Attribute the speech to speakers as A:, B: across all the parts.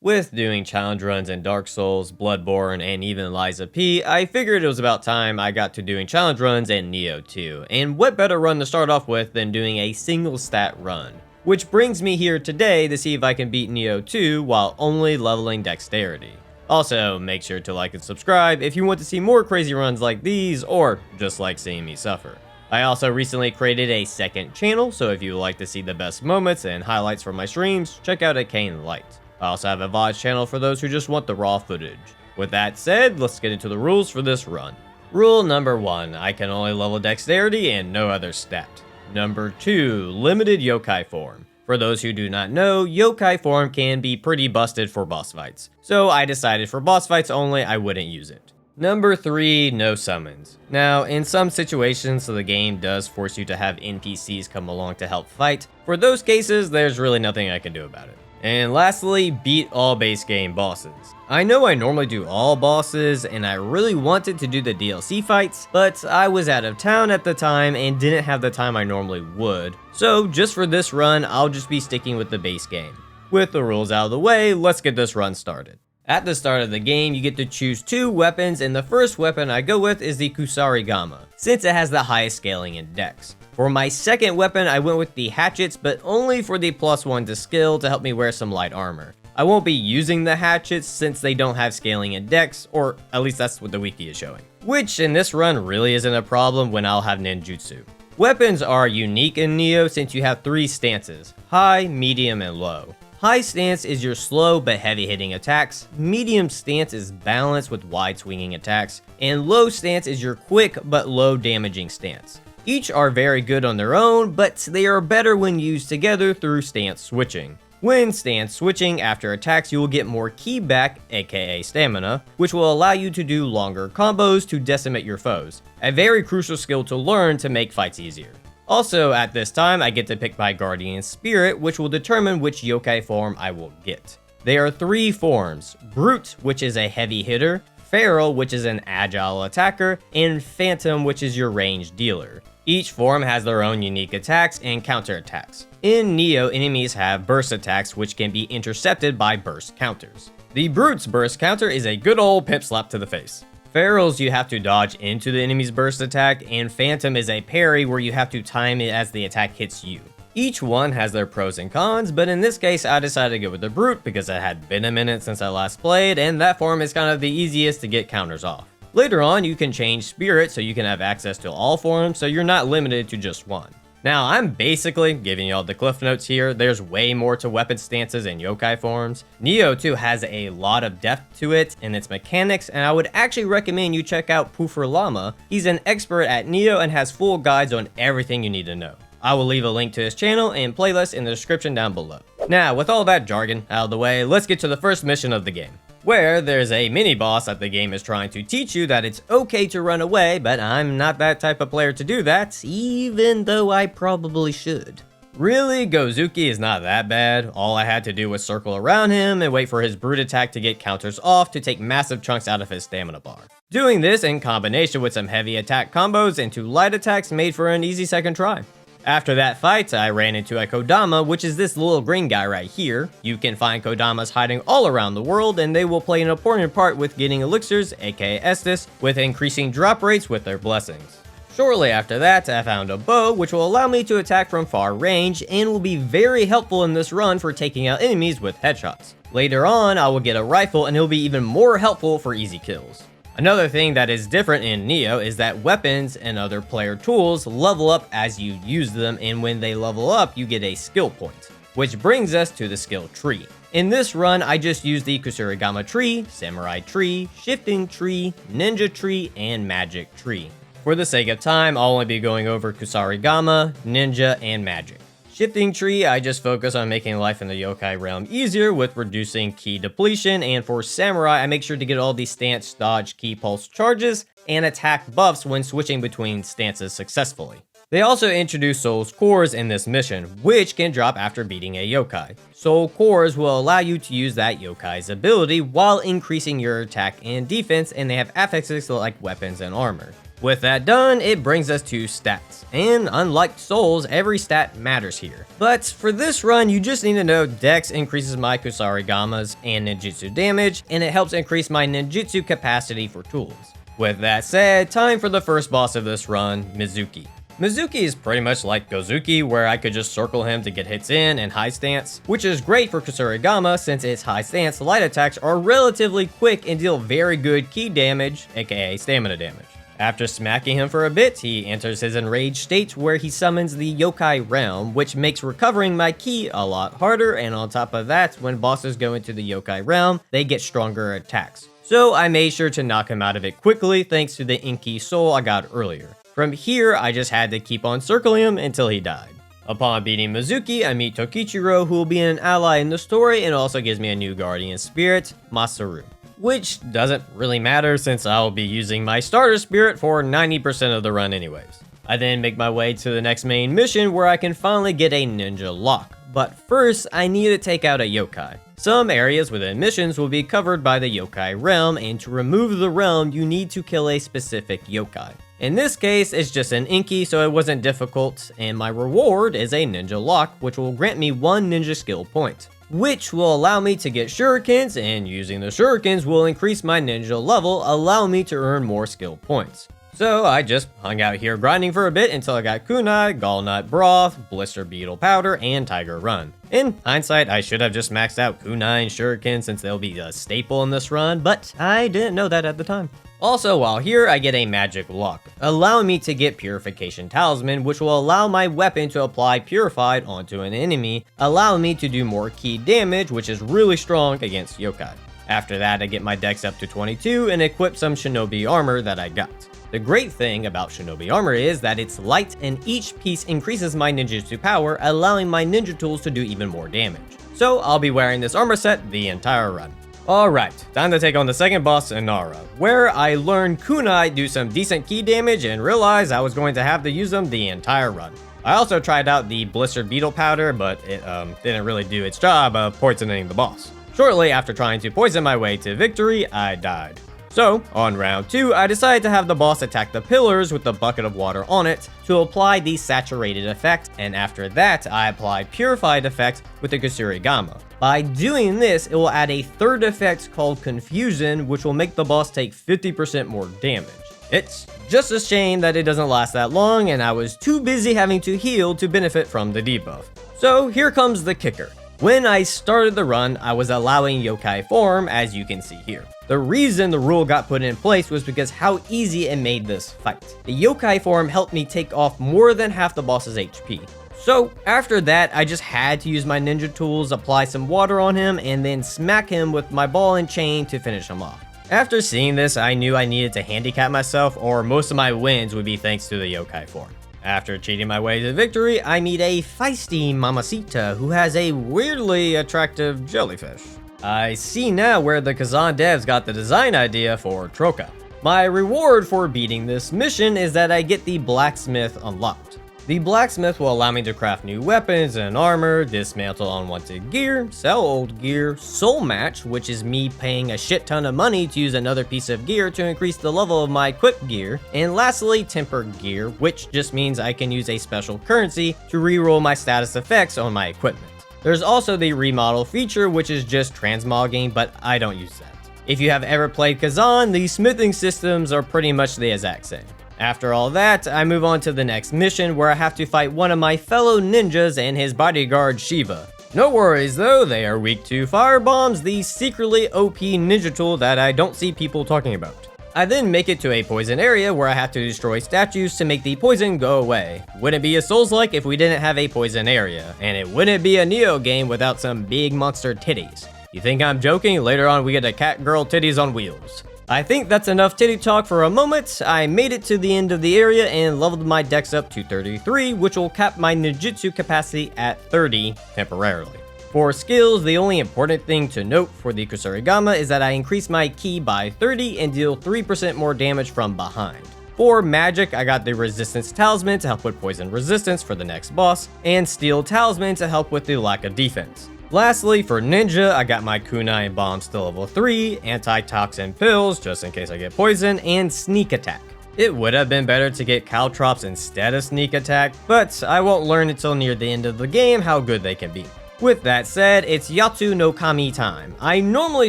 A: With doing challenge runs in Dark Souls, Bloodborne, and even Lies of P, I figured it was about time I got to doing challenge runs in Nioh 2, and what better run to start off with than doing a single stat run. Which brings me here today to see if I can beat Nioh 2 while only leveling Dexterity. Also, make sure to like and subscribe if you want to see more crazy runs like these, or just like seeing me suffer. I also recently created a second channel, so if you would like to see the best moments and highlights from my streams, check out Arcane Light. I also have a VOD channel for those who just want the raw footage. With that said, let's get into the rules for this run. Rule number 1, I can only level Dexterity and no other stat. Number 2, limited yokai form. For those who do not know, yokai form can be pretty busted for boss fights, so I decided for boss fights only I wouldn't use it. Number 3, no summons. Now, in some situations, the game does force you to have NPCs come along to help fight. For those cases, there's really nothing I can do about it. And lastly, beat all base game bosses. I know I normally do all bosses, and I really wanted to do the DLC fights, but I was out of town at the time and didn't have the time I normally would. So just for this run, I'll just be sticking with the base game. With the rules out of the way, let's get this run started. At the start of the game, you get to choose 2 weapons, and the first weapon I go with is the Kusarigama, since it has the highest scaling in Dex. For my second weapon, I went with the hatchets, but only for the +1 to skill to help me wear some light armor. I won't be using the hatchets since they don't have scaling in Dex, or at least that's what the wiki is showing. Which in this run really isn't a problem when I'll have ninjutsu. Weapons are unique in Nioh since you have 3 stances, high, medium, and low. High stance is your slow but heavy hitting attacks, medium stance is balanced with wide swinging attacks, and low stance is your quick but low damaging stance. Each are very good on their own, but they are better when used together through stance switching. When stance switching after attacks, you will get more ki back, aka stamina, which will allow you to do longer combos to decimate your foes. A very crucial skill to learn to make fights easier. Also, at this time, I get to pick my guardian spirit, which will determine which yokai form I will get. There are 3 forms: Brute, which is a heavy hitter, Feral, which is an agile attacker, and Phantom, which is your ranged dealer. Each form has their own unique attacks and counterattacks. In Nioh, enemies have burst attacks which can be intercepted by burst counters. The Brute's burst counter is a good old pip slap to the face. Ferals you have to dodge into the enemy's burst attack, and Phantom is a parry where you have to time it as the attack hits you. Each one has their pros and cons, but in this case I decided to go with the Brute because it had been a minute since I last played, and that form is kind of the easiest to get counters off. Later on, you can change Spirit so you can have access to all forms, so you're not limited to just one. Now, I'm basically giving y'all the cliff notes here. There's way more to weapon stances and yokai forms. Nioh 2 has a lot of depth to it and its mechanics, and I would actually recommend you check out Puffer Llama. He's an expert at Nioh and has full guides on everything you need to know. I will leave a link to his channel and playlist in the description down below. Now, with all that jargon out of the way, let's get to the first mission of the game, where there's a mini-boss that the game is trying to teach you that it's okay to run away, but I'm not that type of player to do that, even though I probably should. Really, Gozuki is not that bad. All I had to do was circle around him and wait for his brute attack to get counters off to take massive chunks out of his stamina bar. Doing this in combination with some heavy attack combos and 2 light attacks made for an easy second try. After that fight, I ran into a Kodama, which is this little green guy right here. You can find Kodamas hiding all around the world, and they will play an important part with getting elixirs, aka Estus, with increasing drop rates with their blessings. Shortly after that, I found a bow, which will allow me to attack from far range, and will be very helpful in this run for taking out enemies with headshots. Later on, I will get a rifle, and it will be even more helpful for easy kills. Another thing that is different in Nioh is that weapons and other player tools level up as you use them, and when they level up, you get a skill point. Which brings us to the skill tree. In this run, I just used the Kusarigama tree, Samurai tree, Shifting tree, Ninja tree, and Magic tree. For the sake of time, I'll only be going over Kusarigama, Ninja, and Magic. Shifting tree, I just focus on making life in the yokai realm easier with reducing ki depletion, and for Samurai, I make sure to get all the stance, dodge, ki pulse charges, and attack buffs when switching between stances successfully. They also introduce Soul's Cores in this mission, which can drop after beating a yokai. Soul Cores will allow you to use that yokai's ability while increasing your attack and defense, and they have affixes like weapons and armor. With that done, it brings us to stats, and unlike souls, every stat matters here. But for this run, you just need to know Dex increases my Kusarigamas and ninjutsu damage, and it helps increase my ninjutsu capacity for tools. With that said, time for the first boss of this run, Mezuki. Mezuki is pretty much like Gozuki, where I could just circle him to get hits in and high stance, which is great for Kusarigama since its high stance light attacks are relatively quick and deal very good ki damage, aka stamina damage. After smacking him for a bit, he enters his enraged state where he summons the Yokai Realm, which makes recovering my ki a lot harder, and on top of that, when bosses go into the Yokai Realm, they get stronger attacks. So I made sure to knock him out of it quickly thanks to the Inky Soul I got earlier. From here, I just had to keep on circling him until he died. Upon beating Mezuki, I meet Tokichiro, who will be an ally in the story and also gives me a new guardian spirit, Masaru. Which doesn't really matter since I'll be using my starter spirit for 90% of the run anyways. I then make my way to the next main mission where I can finally get a ninja lock. But first, I need to take out a yokai. Some areas within missions will be covered by the yokai realm, and to remove the realm, you need to kill a specific yokai. In this case, it's just an Inky, so it wasn't difficult, and my reward is a ninja lock, which will grant me 1 ninja skill point, which will allow me to get shurikens, and using the shurikens will increase my ninja level, allowing me to earn more skill points. So I just hung out here grinding for a bit until I got kunai, gallnut broth, blister beetle powder, and tiger run. In hindsight, I should have just maxed out kunai and shuriken since they'll be a staple in this run, but I didn't know that at the time. Also, while here, I get a magic lock, allowing me to get Purification Talisman, which will allow my weapon to apply Purified onto an enemy, allowing me to do more ki damage, which is really strong against yokai. After that, I get my dex up to 22 and equip some shinobi armor that I got. The great thing about shinobi armor is that it's light and each piece increases my ninjutsu power, allowing my ninja tools to do even more damage. So I'll be wearing this armor set the entire run. Alright, time to take on the second boss, Inara, where I learned kunai do some decent ki damage and realized I was going to have to use them the entire run. I also tried out the blister beetle powder, but it didn't really do its job of poisoning the boss. Shortly after trying to poison my way to victory, I died. So, on round 2, I decided to have the boss attack the pillars with a bucket of water on it to apply the saturated effect, and after that, I applied purified effect with the Kusarigama. By doing this, it will add a third effect called Confusion, which will make the boss take 50% more damage. It's just a shame that it doesn't last that long, and I was too busy having to heal to benefit from the debuff. So here comes the kicker. When I started the run, I was allowing yokai form, as you can see here. The reason the rule got put in place was because how easy it made this fight. The yokai form helped me take off more than half the boss's HP. So after that, I just had to use my ninja tools, apply some water on him, and then smack him with my ball and chain to finish him off. After seeing this, I knew I needed to handicap myself, or most of my wins would be thanks to the yokai form. After cheating my way to victory, I meet a feisty Mamacita who has a weirdly attractive jellyfish. I see now where the Kazan devs got the design idea for Troka. My reward for beating this mission is that I get the Blacksmith unlocked. The Blacksmith will allow me to craft new weapons and armor, dismantle unwanted gear, sell old gear, soul match, which is me paying a shit ton of money to use another piece of gear to increase the level of my equipped gear, and lastly, tempered gear, which just means I can use a special currency to reroll my status effects on my equipment. There's also the remodel feature, which is just transmogging, but I don't use that. If you have ever played Kazan, the smithing systems are pretty much the exact same. After all that, I move on to the next mission where I have to fight one of my fellow ninjas and his bodyguard Shiva. No worries though, they are weak to fire bombs, the secretly OP ninja tool that I don't see people talking about. I then make it to a poison area where I have to destroy statues to make the poison go away. Wouldn't be a Souls-like if we didn't have a poison area, and it wouldn't be a Nioh game without some big monster titties. You think I'm joking? Later on we get a cat girl titties on wheels. I think that's enough titty talk for a moment. I made it to the end of the area and leveled my dex up to 33, which will cap my ninjutsu capacity at 30 temporarily. For skills, the only important thing to note for the Kusarigama is that I increase my ki by 30 and deal 3% more damage from behind. For magic, I got the Resistance Talisman to help with poison resistance for the next boss, and Steel Talisman to help with the lack of defense. Lastly, for ninja, I got my kunai and bombs to level 3, anti-toxin pills just in case I get poisoned, and sneak attack. It would have been better to get caltrops instead of sneak attack, but I won't learn until near the end of the game how good they can be. With that said, it's Yatsu-no-Kami time. I normally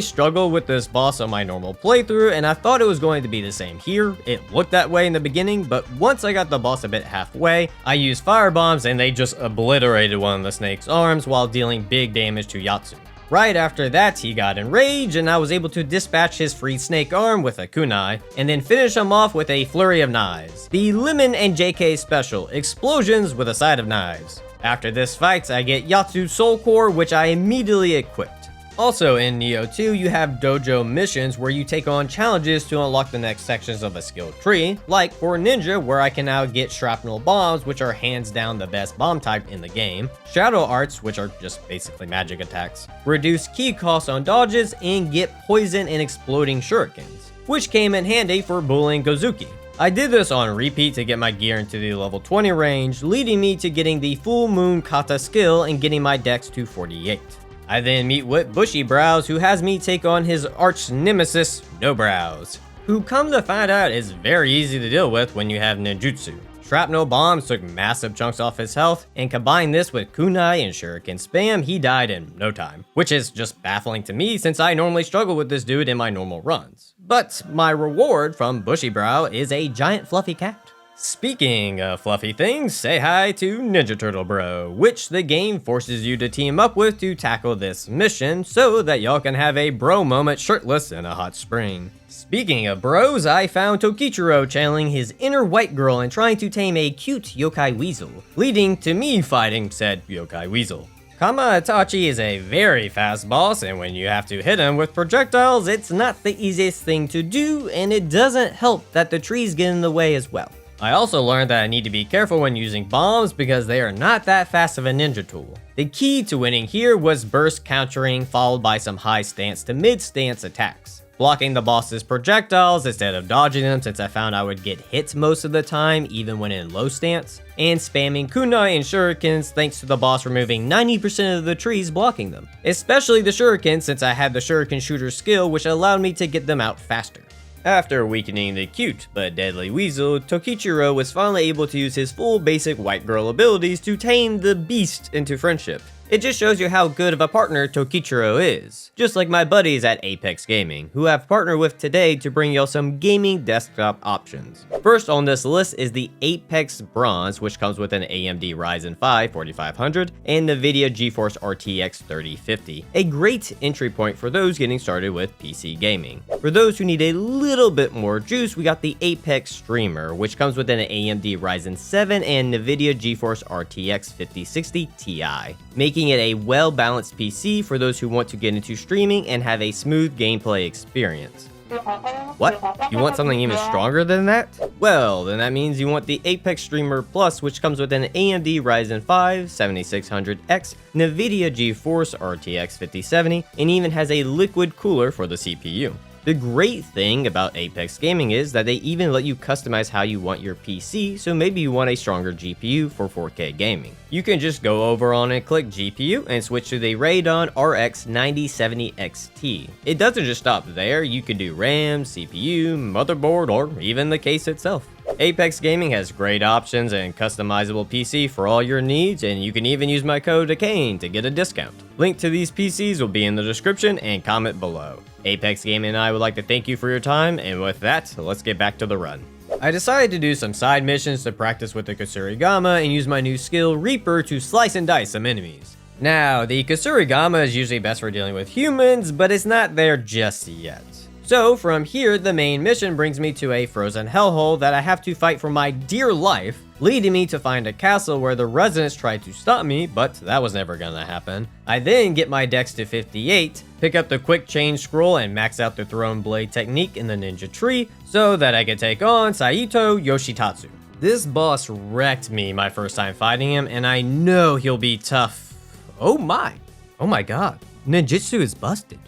A: struggle with this boss on my normal playthrough, and I thought it was going to be the same here. It looked that way in the beginning, but once I got the boss a bit halfway, I used fire bombs and they just obliterated one of the snake's arms while dealing big damage to Yatsu. Right after that, he got enraged, and I was able to dispatch his free snake arm with a kunai, and then finish him off with a flurry of knives. The Lemon and JK special, explosions with a side of knives. After this fight, I get Yatsu's Soul Core, which I immediately equipped. Also in Nioh 2, you have dojo missions where you take on challenges to unlock the next sections of a skill tree, like for Ninja, where I can now get shrapnel bombs, which are hands down the best bomb type in the game, shadow arts, which are just basically magic attacks, reduce ki costs on dodges, and get poison and exploding shurikens, which came in handy for bullying Gozuki. I did this on repeat to get my gear into the level 20 range, leading me to getting the full moon kata skill and getting my dex to 48. I then meet with Bushy Brows, who has me take on his arch nemesis, No Brows, who come to find out is very easy to deal with when you have ninjutsu. Shrapnel bombs took massive chunks off his health, and combine this with kunai and shuriken spam, he died in no time, which is just baffling to me since I normally struggle with this dude in my normal runs. But my reward from Bushy Brow is a giant fluffy cat. Speaking of fluffy things, say hi to Ninja Turtle Bro, which the game forces you to team up with to tackle this mission so that y'all can have a bro moment shirtless in a hot spring. Speaking of bros, I found Tokichiro channeling his inner white girl and trying to tame a cute yokai weasel, leading to me fighting said yokai weasel. Kamaitachi is a very fast boss, and when you have to hit him with projectiles, it's not the easiest thing to do, and it doesn't help that the trees get in the way as well. I also learned that I need to be careful when using bombs because they are not that fast of a ninja tool. The key to winning here was burst countering followed by some high stance to mid stance attacks. Blocking the boss's projectiles instead of dodging them since I found I would get hit most of the time even when in low stance, and spamming kunai and shurikens thanks to the boss removing 90% of the trees blocking them. Especially the shuriken since I had the shuriken shooter skill which allowed me to get them out faster. After weakening the cute but deadly weasel, Tokichiro was finally able to use his full basic white girl abilities to tame the beast into friendship. It just shows you how good of a partner Tokichiro is, just like my buddies at Apex Gaming, who I've partnered with today to bring y'all some gaming desktop options. First on this list is the Apex Bronze, which comes with an AMD Ryzen 5 4500 and NVIDIA GeForce RTX 3050, a great entry point for those getting started with PC gaming. For those who need a little bit more juice, we got the Apex Streamer, which comes with an AMD Ryzen 7 and NVIDIA GeForce RTX 5060 Ti, making it a well-balanced PC for those who want to get into streaming and have a smooth gameplay experience. What? You want something even stronger than that? Well, then that means you want the Apex Streamer Plus, which comes with an AMD Ryzen 5 7600X, NVIDIA GeForce RTX 5070, and even has a liquid cooler for the CPU. The great thing about Apex Gaming is that they even let you customize how you want your PC, so maybe you want a stronger GPU for 4K gaming. You can just go over on and click GPU and switch to the Radeon RX 9070 XT. It doesn't just stop there, you can do RAM, CPU, motherboard, or even the case itself. Apex Gaming has great options and customizable PC for all your needs, and you can even use my code ACANE to get a discount. Link to these PCs will be in the description and comment below. Apex Gaming and I would like to thank you for your time, and with that, let's get back to the run. I decided to do some side missions to practice with the Kasurigama and use my new skill Reaper to slice and dice some enemies. Now, the Kasurigama is usually best for dealing with humans, but it's not there just yet. So from here, the main mission brings me to a frozen hellhole that I have to fight for my dear life, leading me to find a castle where the residents tried to stop me, but that was never gonna happen. I then get my dex to 58, pick up the quick change scroll and max out the thrown blade technique in the ninja tree so that I can take on Saito Yoshitatsu. This boss wrecked me my first time fighting him, and I know he'll be tough. Oh my god, ninjutsu is busted.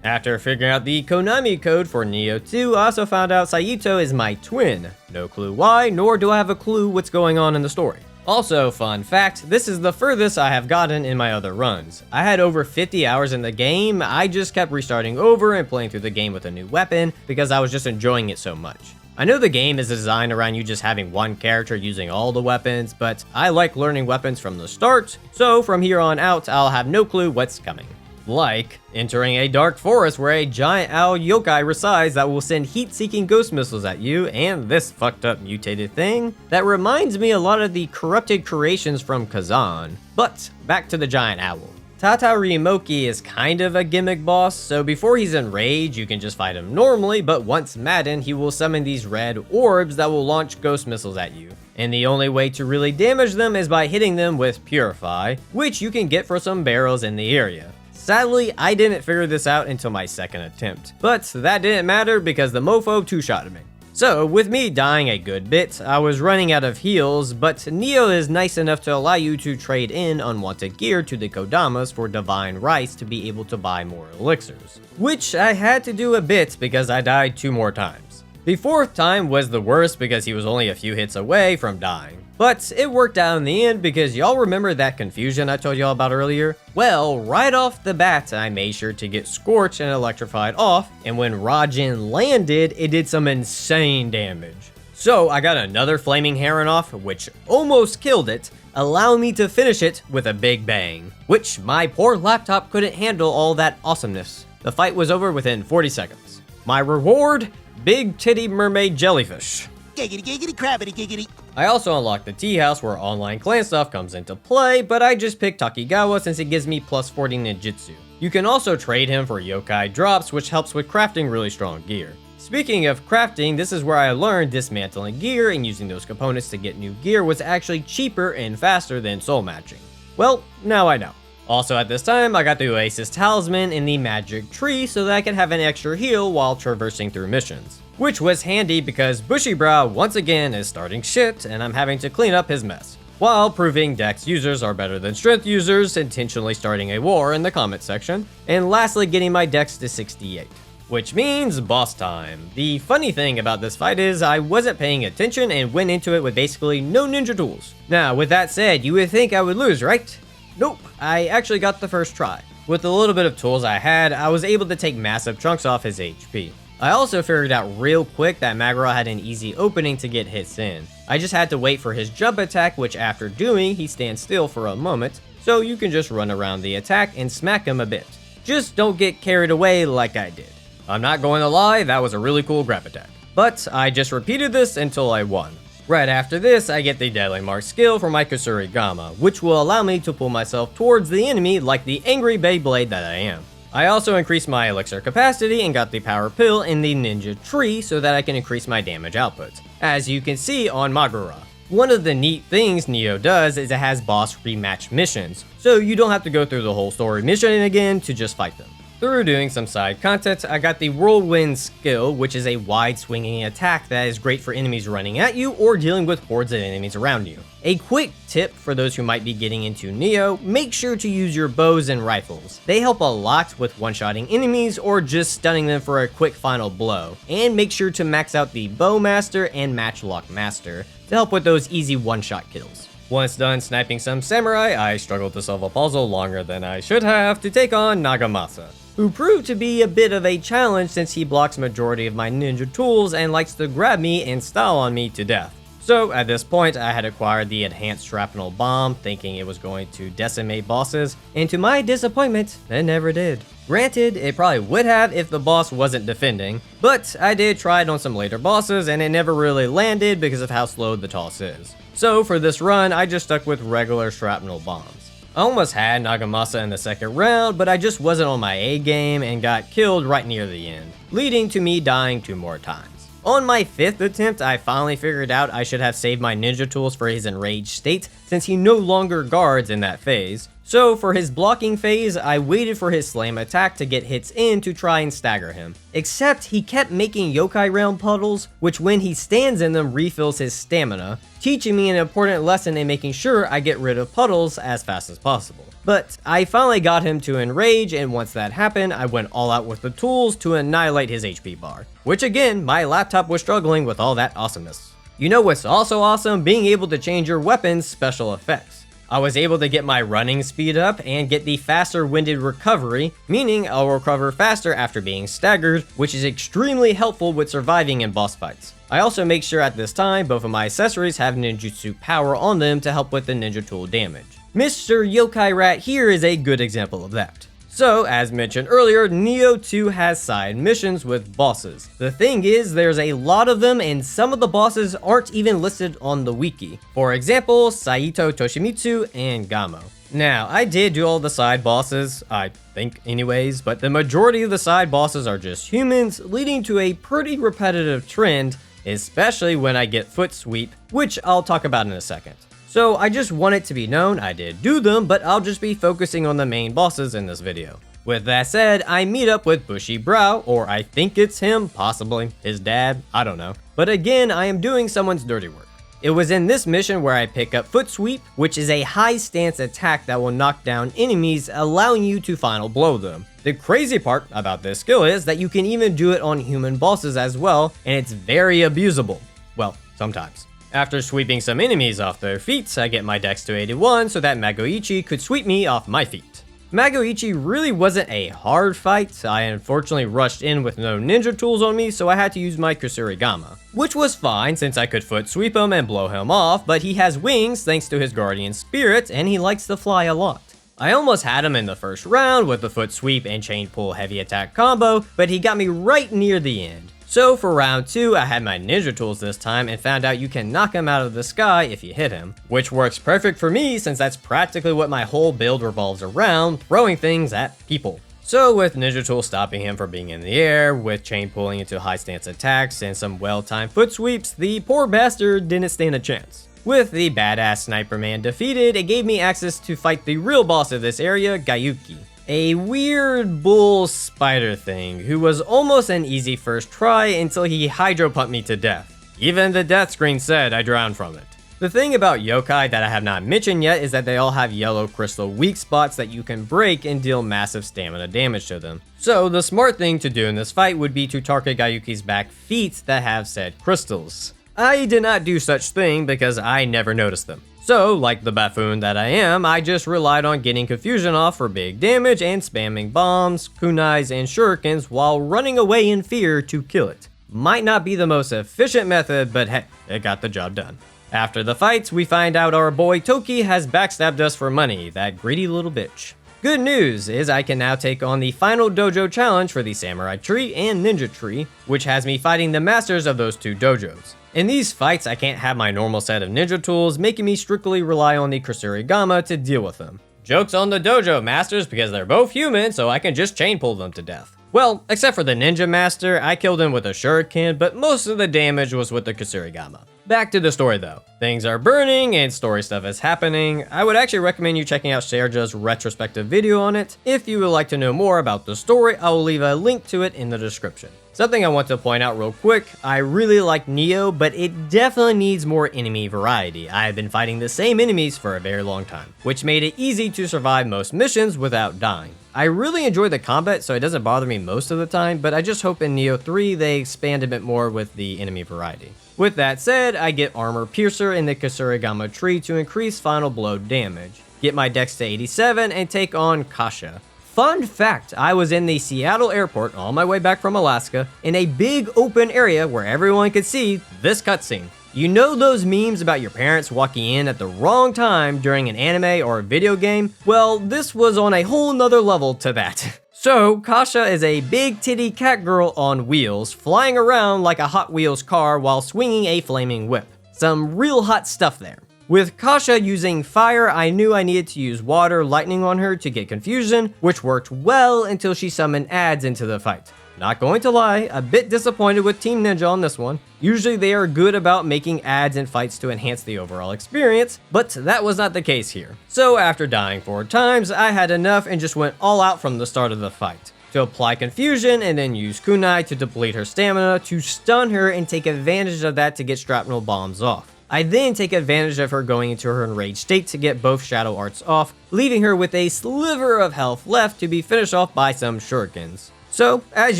A: After figuring out the Konami code for Nioh 2, I also found out Saito is my twin. No clue why, nor do I have a clue what's going on in the story. Also, fun fact, this is the furthest I have gotten in my other runs. I had over 50 hours in the game, I just kept restarting over and playing through the game with a new weapon because I was just enjoying it so much. I know the game is designed around you just having one character using all the weapons, but I like learning weapons from the start, so from here on out, I'll have no clue what's coming. Like entering a dark forest where a giant owl yokai resides that will send heat-seeking ghost missiles at you, and this fucked up mutated thing that reminds me a lot of the corrupted creations from Kazan. But back to the giant owl. Tatarimokke is kind of a gimmick boss, so before he's enraged, you can just fight him normally, but once maddened, he will summon these red orbs that will launch ghost missiles at you. And the only way to really damage them is by hitting them with Purify, which you can get for some barrels in the area. Sadly, I didn't figure this out until my second attempt, but that didn't matter because the mofo two-shotted me. So, with me dying a good bit, I was running out of heals, but Nioh is nice enough to allow you to trade in unwanted gear to the Kodamas for divine rights to be able to buy more elixirs. Which I had to do a bit because I died 2 more times. The 4th time was the worst because he was only a few hits away from dying. But it worked out in the end because y'all remember that confusion I told y'all about earlier? Well, right off the bat, I made sure to get Scorched and Electrified off, and when Raijin landed, it did some insane damage. So I got another Flaming Heron off, which almost killed it, allowing me to finish it with a big bang. Which my poor laptop couldn't handle all that awesomeness. The fight was over within 40 seconds. My reward? Big titty mermaid jellyfish.
B: Giggity, giggity, crabbity, giggity.
A: I also unlocked the tea house where online clan stuff comes into play, but I just picked Takigawa since it gives me plus 40 ninjutsu. You can also trade him for yokai drops, which helps with crafting really strong gear. Speaking of crafting, this is where I learned dismantling gear and using those components to get new gear was actually cheaper and faster than soul matching. Well, now I know. Also at this time, I got the Oasis Talisman in the Magic Tree so that I can have an extra heal while traversing through missions. Which was handy because Bushibrow once again is starting shit and I'm having to clean up his mess. While proving Dex users are better than Strength users, intentionally starting a war in the comment section, and lastly getting my Dex to 68. Which means boss time. The funny thing about this fight is I wasn't paying attention and went into it with basically no ninja tools. Now with that said, you would think I would lose, right? Nope, I actually got the first try. With the little bit of tools I had, I was able to take massive chunks off his HP. I also figured out real quick that Magara had an easy opening to get hits in. I just had to wait for his jump attack, which after doing, he stands still for a moment, so you can just run around the attack and smack him a bit. Just don't get carried away like I did. I'm not going to lie, that was a really cool grab attack. But I just repeated this until I won. Right after this, I get the Deadly Mark skill for my Kusarigama, which will allow me to pull myself towards the enemy like the angry Beyblade that I am. I also increased my elixir capacity and got the power pill in the ninja tree so that I can increase my damage output, as you can see on Magara. One of the neat things Nioh does is it has boss rematch missions, so you don't have to go through the whole story mission again to just fight them. Through doing some side content, I got the Whirlwind skill, which is a wide swinging attack that is great for enemies running at you or dealing with hordes of enemies around you. A quick tip for those who might be getting into Nioh, make sure to use your bows and rifles. They help a lot with one-shotting enemies or just stunning them for a quick final blow. And make sure to max out the Bowmaster and Matchlock Master to help with those easy one-shot kills. Once done sniping some samurai, I struggled to solve a puzzle longer than I should have to take on Nagamasa, who proved to be a bit of a challenge since he blocks majority of my ninja tools and likes to grab me and style on me to death. So at this point, I had acquired the Enhanced Shrapnel Bomb, thinking it was going to decimate bosses, and to my disappointment, it never did. Granted, it probably would have if the boss wasn't defending, but I did try it on some later bosses and it never really landed because of how slow the toss is. So for this run, I just stuck with regular Shrapnel Bombs. I almost had Nagamasa in the second round, but I just wasn't on my A game and got killed right near the end, leading to me dying 2 more times. On my 5th attempt, I finally figured out I should have saved my ninja tools for his enraged state since he no longer guards in that phase. So for his blocking phase, I waited for his slam attack to get hits in to try and stagger him. Except he kept making yokai realm puddles, which when he stands in them refills his stamina, teaching me an important lesson in making sure I get rid of puddles as fast as possible. But I finally got him to enrage, and once that happened, I went all out with the tools to annihilate his HP bar. Which again, my laptop was struggling with all that awesomeness. You know what's also awesome? Being able to change your weapon's special effects. I was able to get my running speed up and get the faster winded recovery, meaning I'll recover faster after being staggered, which is extremely helpful with surviving in boss fights. I also make sure at this time both of my accessories have ninjutsu power on them to help with the ninja tool damage. Mr. Yokai Rat here is a good example of that. So, as mentioned earlier, Nioh 2 has side missions with bosses. The thing is, there's a lot of them and some of the bosses aren't even listed on the wiki. For example, Saito Toshimitsu and Gamo. Now, I did do all the side bosses, I think anyways, but the majority of the side bosses are just humans, leading to a pretty repetitive trend, especially when I get foot sweep, which I'll talk about in a second. So I just want it to be known I did do them, but I'll just be focusing on the main bosses in this video. With that said, I meet up with Bushy Brow, or I think it's him, possibly his dad, I don't know. But again, I am doing someone's dirty work. It was in this mission where I pick up Foot Sweep, which is a high stance attack that will knock down enemies, allowing you to final blow them. The crazy part about this skill is that you can even do it on human bosses as well, and it's very abusable. Well, sometimes. After sweeping some enemies off their feet, I get my dex to 81 so that Magoichi could sweep me off my feet. Magoichi really wasn't a hard fight. I unfortunately rushed in with no ninja tools on me, so I had to use my Kusarigama, which was fine since I could foot sweep him and blow him off, but he has wings thanks to his guardian spirit and he likes to fly a lot. I almost had him in the first round with the foot sweep and chain pull heavy attack combo, but he got me right near the end. So for round 2, I had my ninja tools this time and found out you can knock him out of the sky if you hit him, which works perfect for me since that's practically what my whole build revolves around, throwing things at people. So with ninja tools stopping him from being in the air, with chain pulling into high stance attacks and some well-timed foot sweeps, the poor bastard didn't stand a chance. With the badass sniper man defeated, it gave me access to fight the real boss of this area, Gyuki. A weird bull spider thing who was almost an easy first try until he hydro pumped me to death. Even the death screen said I drowned from it. The thing about yokai that I have not mentioned yet is that they all have yellow crystal weak spots that you can break and deal massive stamina damage to them. So the smart thing to do in this fight would be to target Gyuki's back feet that have said crystals. I did not do such thing because I never noticed them. So, like the buffoon that I am, I just relied on getting confusion off for big damage and spamming bombs, kunais, and shurikens while running away in fear to kill it. Might not be the most efficient method, but hey, it got the job done. After the fights, we find out our boy Toki has backstabbed us for money, that greedy little bitch. Good news is I can now take on the final dojo challenge for the samurai tree and ninja tree, which has me fighting the masters of those two dojos. In these fights, I can't have my normal set of ninja tools, making me strictly rely on the Kusarigama to deal with them. Joke's on the dojo masters because they're both human, so I can just chain pull them to death. Well, except for the ninja master, I killed him with a shuriken, but most of the damage was with the Kusarigama. Back to the story though. Things are burning and story stuff is happening. I would actually recommend you checking out Serja's retrospective video on it. If you would like to know more about the story, I will leave a link to it in the description. Something I want to point out real quick, I really like Nioh, but it definitely needs more enemy variety. I have been fighting the same enemies for a very long time, which made it easy to survive most missions without dying. I really enjoy the combat, so it doesn't bother me most of the time, but I just hope in Nioh 3 they expand a bit more with the enemy variety. With that said, I get Armor Piercer in the Kusarigama tree to increase final blow damage, get my dex to 87, and take on Kasha. Fun fact, I was in the Seattle airport on my way back from Alaska in a big open area where everyone could see this cutscene. You know those memes about your parents walking in at the wrong time during an anime or a video game? Well, this was on a whole nother level to that. So, Kasha is a big titty cat girl on wheels, flying around like a Hot Wheels car while swinging a flaming whip. Some real hot stuff there. With Kasha using fire, I knew I needed to use water lightning on her to get confusion, which worked well until she summoned ads into the fight. Not going to lie, a bit disappointed with Team Ninja on this one. Usually they are good about making ads in fights to enhance the overall experience, but that was not the case here. So after dying 4 times, I had enough and just went all out from the start of the fight. To apply confusion and then use kunai to deplete her stamina to stun her and take advantage of that to get shrapnel bombs off. I then take advantage of her going into her enraged state to get both shadow arts off, leaving her with a sliver of health left to be finished off by some shurikens. So, as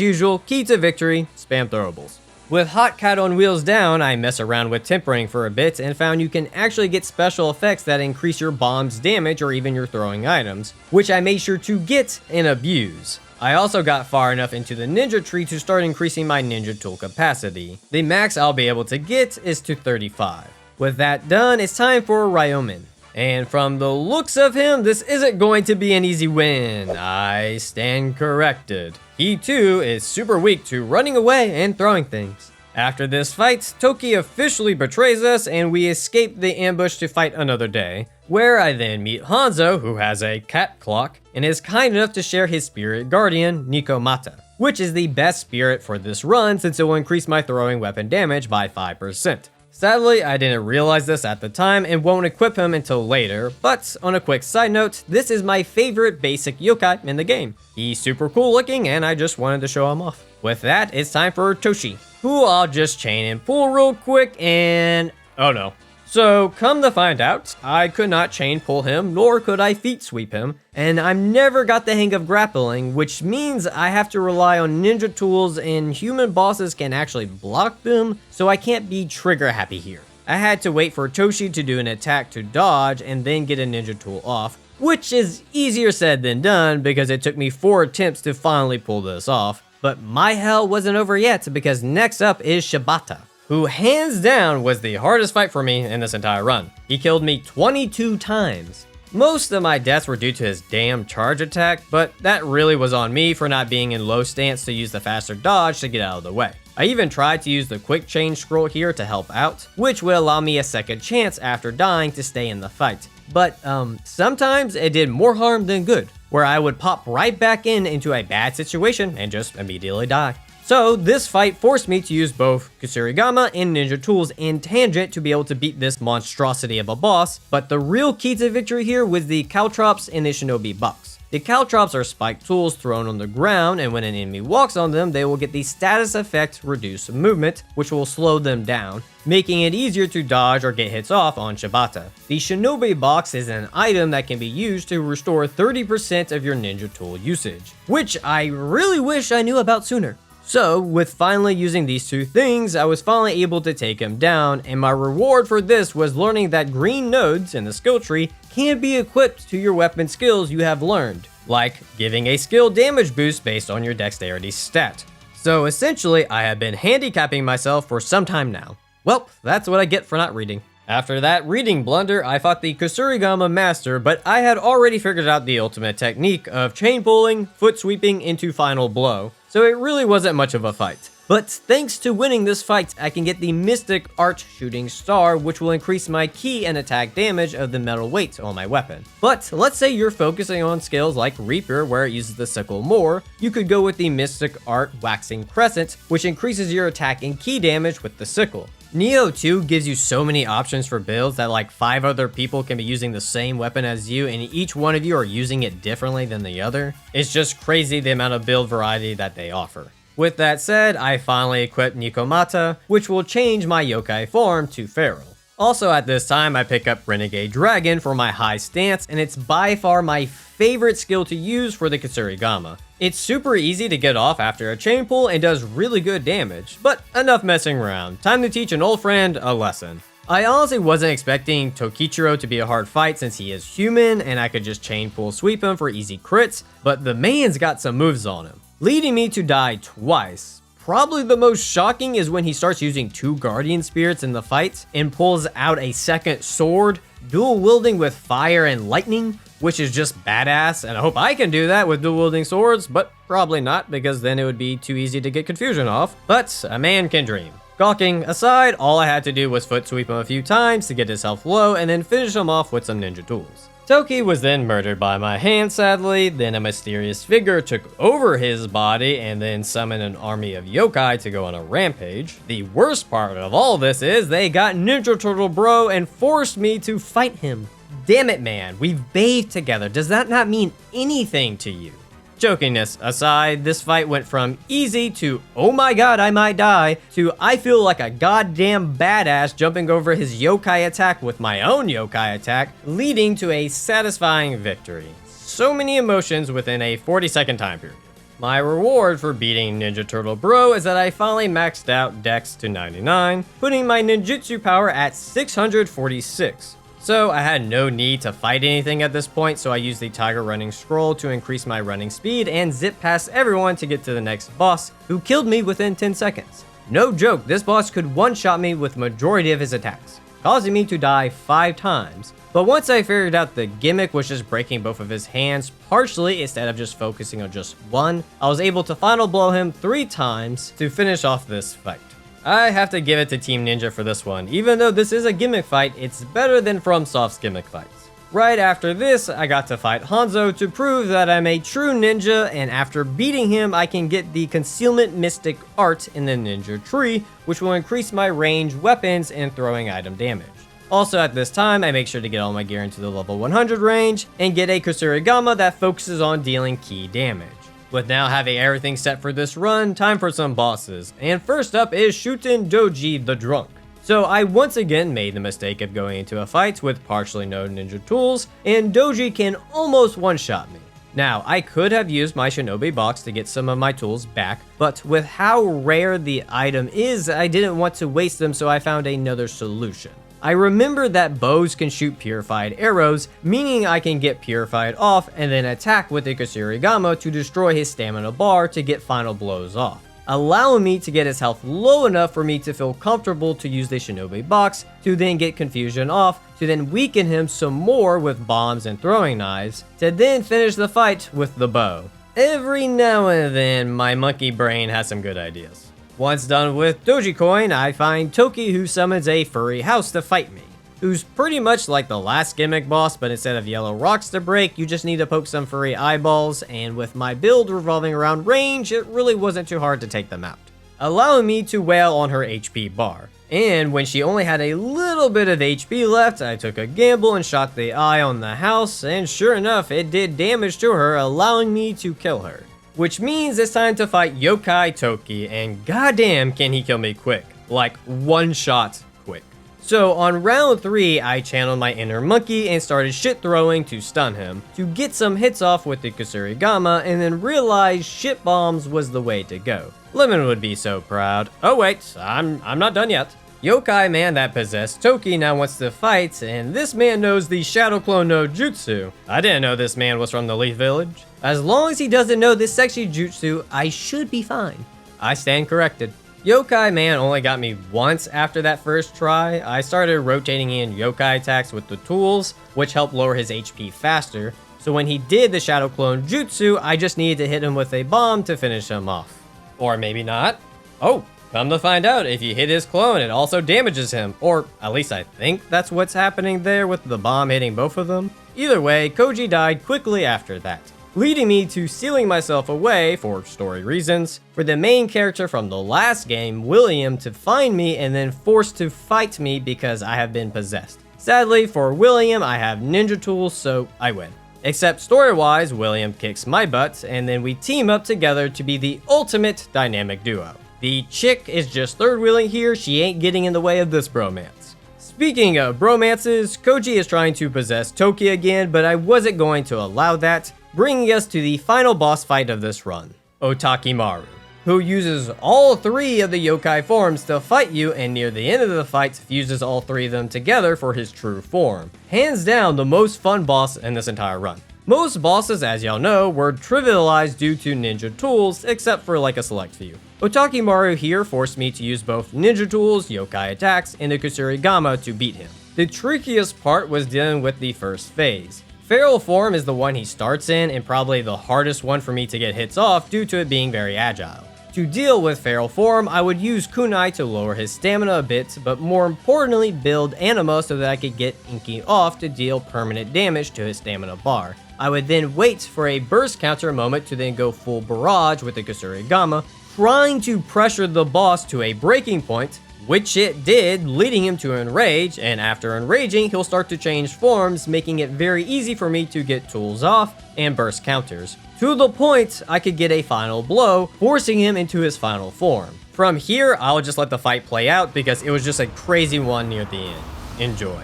A: usual, key to victory, spam throwables. With Hot Cat on Wheels down, I mess around with tempering for a bit and found you can actually get special effects that increase your bomb's damage or even your throwing items, which I made sure to get and abuse. I also got far enough into the ninja tree to start increasing my ninja tool capacity. The max I'll be able to get is to 35. With that done, it's time for Ryomen. And from the looks of him, this isn't going to be an easy win. I stand corrected. He too is super weak to running away and throwing things. After this fight, Toki officially betrays us and we escape the ambush to fight another day, where I then meet Hanzo, who has a cat clock, and is kind enough to share his spirit guardian, Nikomata, which is the best spirit for this run since it will increase my throwing weapon damage by 5%. Sadly, I didn't realize this at the time and won't equip him until later, but on a quick side note, this is my favorite basic yokai in the game. He's super cool looking and I just wanted to show him off. With that, it's time for Toshi, who I'll just chain and pull real quick and... oh no. So, come to find out, I could not chain pull him, nor could I feet sweep him, and I've never got the hang of grappling, which means I have to rely on ninja tools and human bosses can actually block them, so I can't be trigger happy here. I had to wait for Toshi to do an attack to dodge and then get a ninja tool off, which is easier said than done because it took me 4 attempts to finally pull this off, but my hell wasn't over yet because next up is Shibata, who hands down was the hardest fight for me in this entire run. He killed me 22 times. Most of my deaths were due to his damn charge attack, but that really was on me for not being in low stance to use the faster dodge to get out of the way. I even tried to use the quick change scroll here to help out, which would allow me a second chance after dying to stay in the fight. But sometimes it did more harm than good, where I would pop right back into a bad situation and just immediately die. So this fight forced me to use both Kusarigama and ninja tools in tangent to be able to beat this monstrosity of a boss, but the real key to victory here was the caltrops and the shinobi box. The caltrops are spiked tools thrown on the ground, and when an enemy walks on them, they will get the status effect reduce movement, which will slow them down, making it easier to dodge or get hits off on Shibata. The shinobi box is an item that can be used to restore 30% of your ninja tool usage, which I really wish I knew about sooner. So, with finally using these two things, I was finally able to take him down, and my reward for this was learning that green nodes in the skill tree can be equipped to your weapon skills you have learned, like giving a skill damage boost based on your dexterity stat. So essentially, I have been handicapping myself for some time now. Well, that's what I get for not reading. After that reading blunder, I fought the Kusarigama master, but I had already figured out the ultimate technique of chain pulling, foot sweeping into final blow, so it really wasn't much of a fight. But thanks to winning this fight, I can get the Mystic Arch Shooting Star, which will increase my ki and attack damage of the metal weight on my weapon. But let's say you're focusing on skills like Reaper, where it uses the sickle more, you could go with the Mystic Art Waxing Crescent, which increases your attack and ki damage with the sickle. Nioh 2 gives you so many options for builds that like 5 other people can be using the same weapon as you and each one of you are using it differently than the other. It's just crazy the amount of build variety that they offer. With that said, I finally equipped Nikomata, which will change my yokai form to feral. Also at this time, I pick up Renegade Dragon for my high stance, and it's by far my favorite skill to use for the Kusarigama. It's super easy to get off after a chain pull and does really good damage, but enough messing around. Time to teach an old friend a lesson. I honestly wasn't expecting Tokichiro to be a hard fight since he is human and I could just chain pull sweep him for easy crits, but the man's got some moves on him, leading me to die twice. Probably the most shocking is when he starts using 2 guardian spirits in the fight and pulls out a second sword, dual wielding with fire and lightning, which is just badass, and I hope I can do that with dual wielding swords, but probably not because then it would be too easy to get confusion off, but a man can dream. Gawking aside, all I had to do was foot sweep him a few times to get his health low and then finish him off with some ninja tools. Toki was then murdered by my hand sadly, then a mysterious figure took over his body and then summoned an army of yokai to go on a rampage. The worst part of all this is they got Ninja Turtle Bro and forced me to fight him. Damn it, man, we've bathed together. Does that not mean anything to you? Jokingness aside, this fight went from easy to oh my god I might die to I feel like a goddamn badass jumping over his yokai attack with my own yokai attack, leading to a satisfying victory. So many emotions within a 40-second time period. My reward for beating Ninja Turtle Bro is that I finally maxed out Dex to 99, putting my ninjutsu power at 646. So I had no need to fight anything at this point, so I used the Tiger Running Scroll to increase my running speed and zip past everyone to get to the next boss, who killed me within 10 seconds. No joke, this boss could one-shot me with majority of his attacks, causing me to die 5 times. But once I figured out the gimmick was just breaking both of his hands partially instead of just focusing on just one, I was able to final blow him 3 times to finish off this fight. I have to give it to Team Ninja for this one. Even though this is a gimmick fight, it's better than FromSoft's gimmick fights. Right after this, I got to fight Hanzo to prove that I'm a true ninja, and after beating him, I can get the Concealment Mystic Art in the Ninja Tree, which will increase my range, weapons, and throwing item damage. Also at this time, I make sure to get all my gear into the level 100 range, and get a Kusurigama that focuses on dealing key damage. With now having everything set for this run, time for some bosses, and first up is Shuten Doji the Drunk. So I once again made the mistake of going into a fight with partially no ninja tools, and Doji can almost one-shot me. Now, I could have used my shinobi box to get some of my tools back, but with how rare the item is, I didn't want to waste them, so I found another solution. I remembered that bows can shoot purified arrows, meaning I can get purified off and then attack with a Kusurigama to destroy his stamina bar to get final blows off, allowing me to get his health low enough for me to feel comfortable to use the shinobi box to then get confusion off, to then weaken him some more with bombs and throwing knives, to then finish the fight with the bow. Every now and then, my monkey brain has some good ideas. Once done with Dogecoin, I find Toki, who summons a furry house to fight me, who's pretty much like the last gimmick boss, but instead of yellow rocks to break, you just need to poke some furry eyeballs, and with my build revolving around range, it really wasn't too hard to take them out, allowing me to wail on her HP bar. And when she only had a little bit of HP left, I took a gamble and shot the eye on the house, and sure enough, it did damage to her, allowing me to kill her. Which means it's time to fight Yokai Toki, and goddamn can he kill me quick. Like, one shot quick. So on round 3, I channeled my inner monkey and started shit throwing to stun him, to get some hits off with the Kusurigama, and then realized shit bombs was the way to go. Lemon would be so proud. Oh wait, I'm not done yet. Yokai man that possessed Toki now wants to fight, and this man knows the Shadow Clone no Jutsu. I didn't know this man was from the Leaf Village. As long as he doesn't know this sexy jutsu, I should be fine. I stand corrected. Yokai man only got me once after that first try. I started rotating in yokai attacks with the tools, which helped lower his HP faster. So when he did the Shadow Clone Jutsu, I just needed to hit him with a bomb to finish him off. Or maybe not. Oh, come to find out, if you hit his clone, it also damages him. Or at least I think that's what's happening there with the bomb hitting both of them. Either way, Koji died quickly after that, leading me to sealing myself away, for story reasons, for the main character from the last game, William, to find me and then forced to fight me because I have been possessed. Sadly, for William, I have ninja tools, so I win. Except story-wise, William kicks my butt, and then we team up together to be the ultimate dynamic duo. The chick is just third-wheeling here, she ain't getting in the way of this bromance. Speaking of bromances, Koji is trying to possess Toki again, but I wasn't going to allow that, bringing us to the final boss fight of this run, Otakimaru, who uses all 3 of the yokai forms to fight you, and near the end of the fight fuses all 3 of them together for his true form. Hands down the most fun boss in this entire run. Most bosses, as y'all know, were trivialized due to ninja tools, except for like a select few. Otakimaru here forced me to use both ninja tools, yokai attacks, and the Kusurigama to beat him. The trickiest part was dealing with the first phase. Feral form is the one he starts in, and probably the hardest one for me to get hits off due to it being very agile. To deal with feral form, I would use kunai to lower his stamina a bit, but more importantly build anima so that I could get Inki off to deal permanent damage to his stamina bar. I would then wait for a burst counter moment to then go full barrage with the Kusurigama, trying to pressure the boss to a breaking point, which it did, leading him to enrage, and after enraging, he'll start to change forms, making it very easy for me to get tools off and burst counters, to the point I could get a final blow, forcing him into his final form. From here, I'll just let the fight play out because it was just a crazy one near the end. Enjoy.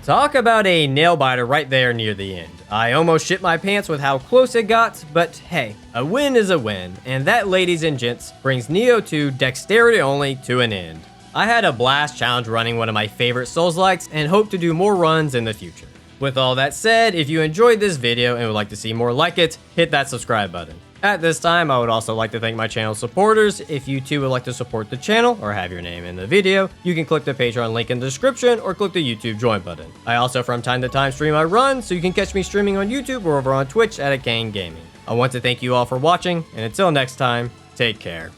A: Talk about a nail biter right there near the end. I almost shit my pants with how close it got, but hey, a win is a win, and that, ladies and gents, brings Nioh 2 Dexterity Only to an end. I had a blast challenge running one of my favorite Souls-likes and hope to do more runs in the future. With all that said, if you enjoyed this video and would like to see more like it, hit that subscribe button. At this time, I would also like to thank my channel supporters. If you too would like to support the channel or have your name in the video, you can click the Patreon link in the description or click the YouTube join button. I also from time to time stream my runs, so you can catch me streaming on YouTube or over on Twitch at Apex Gaming. I want to thank you all for watching, and until next time, take care.